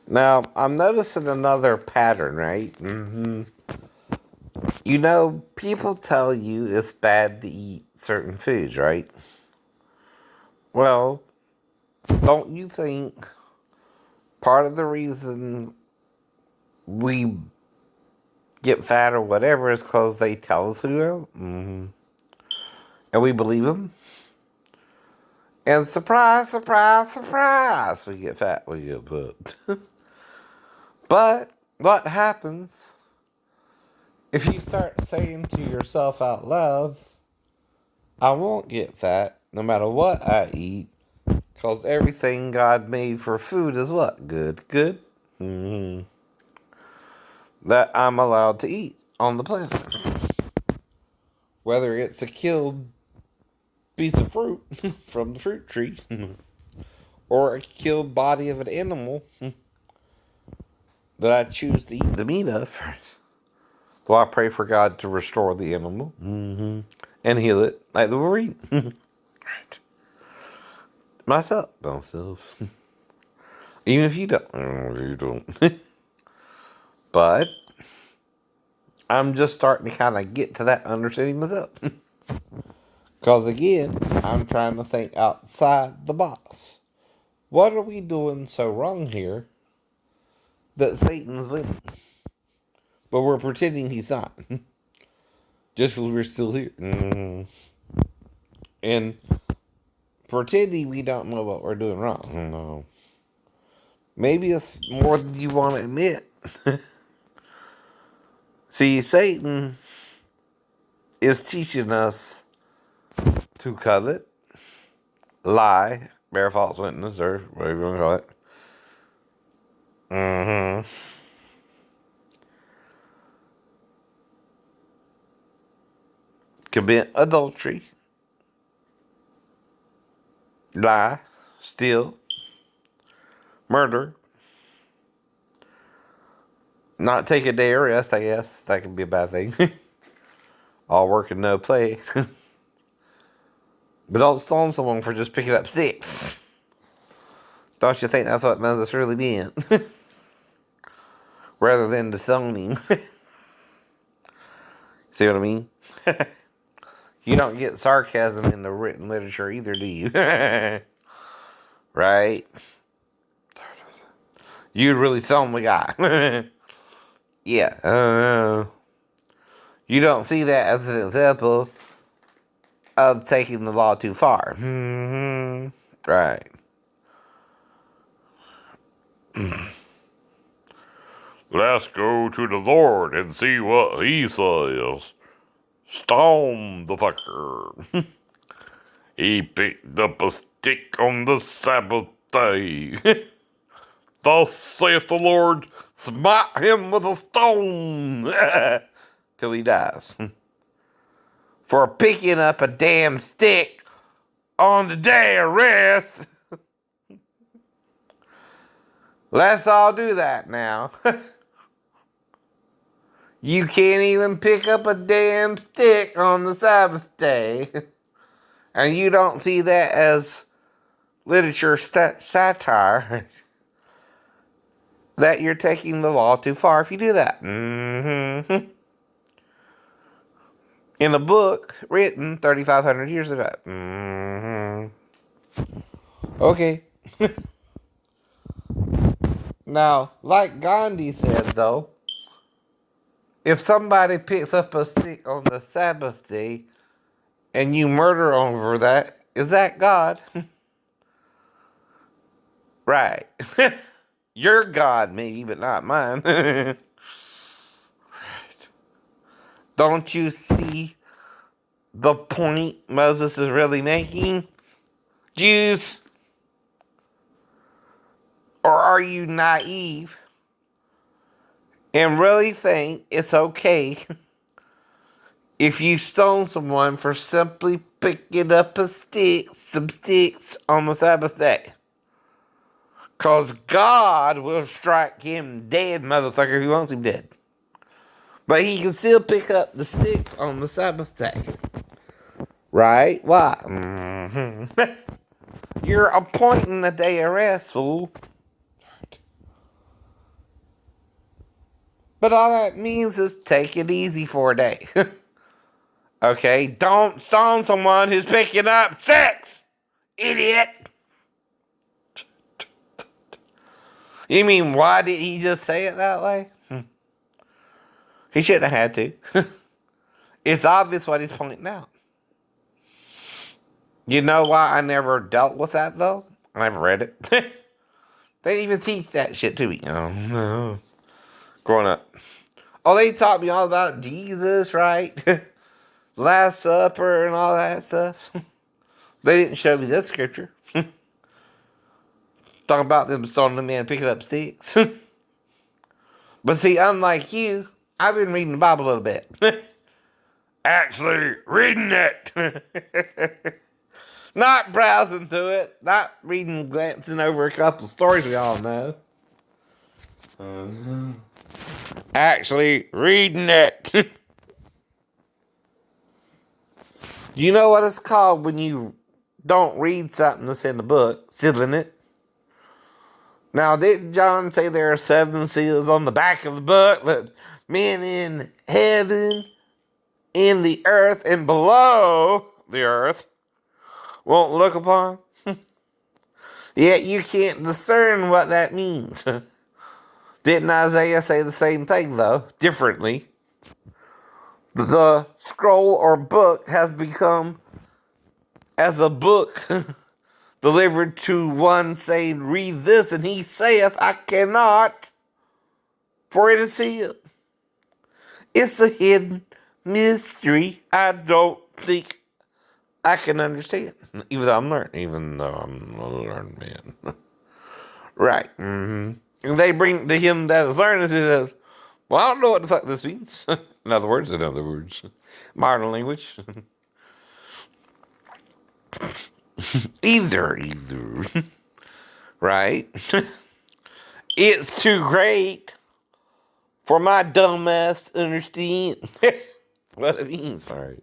Now, I'm noticing another pattern, right? You know, people tell you it's bad to eat certain foods, right? Well, don't you think part of the reason we get fat or whatever is because they tell us to? And we believe them? And surprise, surprise, surprise, we get fat, we get booked. But what happens if you start saying to yourself out loud, I won't get fat no matter what I eat, because everything God made for food is what? Good, good. That I'm allowed to eat on the planet. Whether it's a killed piece of fruit from the fruit tree or a killed body of an animal that I choose to eat the meat of. So I pray for God to restore the animal and heal it like the Wolverine. Right. Myself. Even if you don't. You don't. But I'm just starting to kind of get to that understanding myself. Because again, I'm trying to think outside the box. What are we doing so wrong here that Satan's winning? But we're pretending he's not. Just because we're still here. And pretending we don't know what we're doing wrong. No. Maybe it's more than you want to admit. See, Satan is teaching us to covet, lie, bear false witness, or whatever you want to call it. Commit adultery, lie, steal, murder, not take a day of rest, I guess. That could be a bad thing. All work and no play. But don't stone someone for just picking up sticks. Don't you think that's what Moses really meant? Rather than the stoning. See what I mean? You don't get sarcasm in the written literature either, do you? Right? You'd really stone the guy. Yeah. You don't see that as an example of taking the law too far. Right. Let's go to the Lord and see what he says. Stone the fucker. He picked up a stick on the Sabbath day. Thus saith the Lord, smite him with a stone till he dies. For picking up a damn stick on the day of rest. Let's all do that now. You can't even pick up a damn stick on the Sabbath day. And you don't see that as literature satire. That you're taking the law too far if you do that. In a book written 3,500 years ago. Okay. Now, like Gandhi said, though, if somebody picks up a stick on the Sabbath day and you murder over that, is that God? Right. Your God, maybe, but not mine. Right. Don't you see the point Moses is really making? Jews? Or are you naive and really think it's okay if you stone someone for simply picking up some sticks on the Sabbath day? Because God will strike him dead, motherfucker, if he wants him dead. But he can still pick up the sticks on the Sabbath day. Right? Why? You're appointing the day of rest, fool. But all that means is take it easy for a day. Okay? Don't stone someone who's picking up sex, idiot. You mean, why did he just say it that way? He shouldn't have had to. It's obvious what he's pointing out. You know why I never dealt with that, though? I never read it. They didn't even teach that shit to me. Oh, no. Growing up. Oh, they taught me all about Jesus, right? Last Supper and all that stuff. They didn't show me this scripture. Talking about them stoning the man picking up sticks. But see, unlike you, I've been reading the Bible a little bit. Actually, reading it. Not browsing through it. Not reading, glancing over a couple stories we all know. Actually, reading it. You know what it's called when you don't read something that's in the book? Sealing it. Now, didn't John say there are 7 seals on the back of the book that men in heaven, in the earth, and below the earth won't look upon? Yet you can't discern what that means. Didn't Isaiah say the same thing, though? Differently. The scroll or book has become as a book delivered to one saying, read this, and he saith, I cannot, for it is sealed. It's a hidden mystery I don't think I can understand. Even though I'm a learned man. Right. Mm-hmm. And they bring to him that is learned, and he says, well, I don't know what the fuck this means. In other words. Modern language. Either. Right? It's too great for my dumb ass to understand what it means. Right.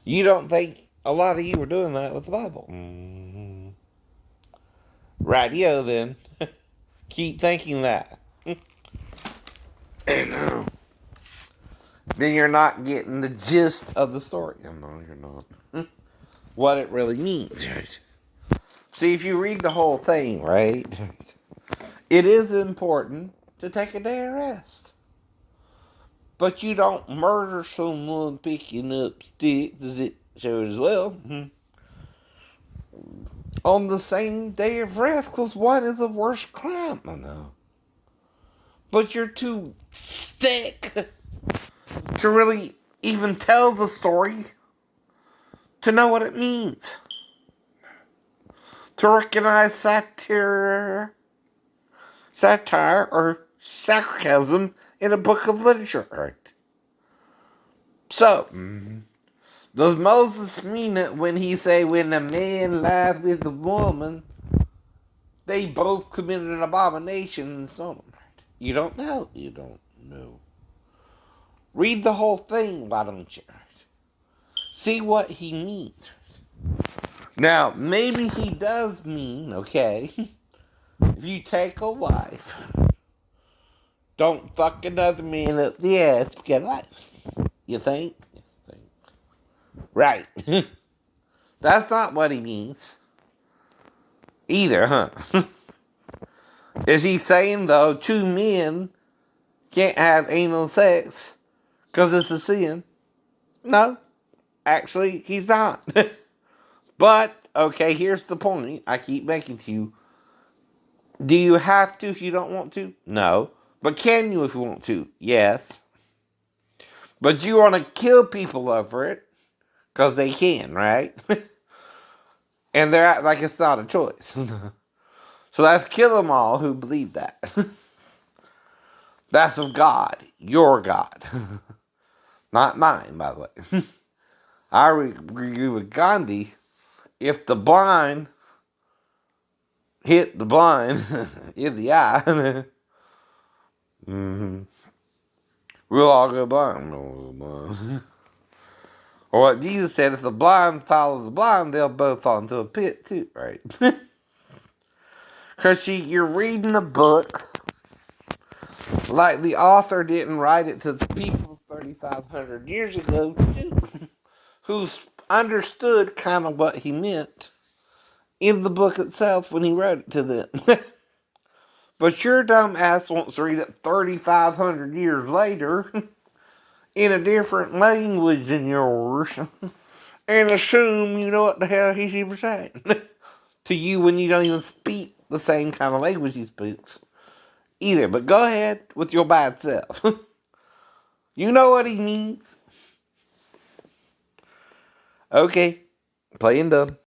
You don't think a lot of you were doing that with the Bible? Mm-hmm. Radio, then. Keep thinking that. And then you're not getting the gist of the story. No, you're not. What it really means. Right. See, if you read the whole thing, right, it is important to take a day of rest. But you don't murder someone picking up sticks, as it showed as well, on the same day of rest, because what is a worse crime? I know. But you're too thick to really even tell the story, to know what it means, to recognize satire or sarcasm in a book of literature. Right? So, does Moses mean it when he say, when a man lies with a woman, they both committed an abomination and so on? Right? You don't know. Read the whole thing, why don't you? Right? See what he means. Now, maybe he does mean, okay, if you take a wife, don't fuck another man up the ass to get life. You think? Right. That's not what he means. Either, huh? Is he saying, though, 2 men can't have anal sex because it's a sin? No. Actually, he's not. But, okay, here's the point I keep making to you. Do you have to if you don't want to? No. But can you if you want to? Yes. But you want to kill people over it because they can, right? And they're act like it's not a choice. So let's kill them all who believe that. That's of God. Your God. Not mine, by the way. I agree with Gandhi. If the blind hit the blind in the eye, we'll all go blind. Or what Jesus said, if the blind follows the blind, they'll both fall into a pit too, right? Because you're reading a book Like the author didn't write it to the people 3,500 years ago, who understood kind of what he meant in the book itself when he wrote it to them. But your dumb ass wants to read it 3,500 years later in a different language than yours and assume you know what the hell he's even saying to you when you don't even speak the same kind of language he speaks either. But go ahead with your bad self. You know what he means. Okay, playing done.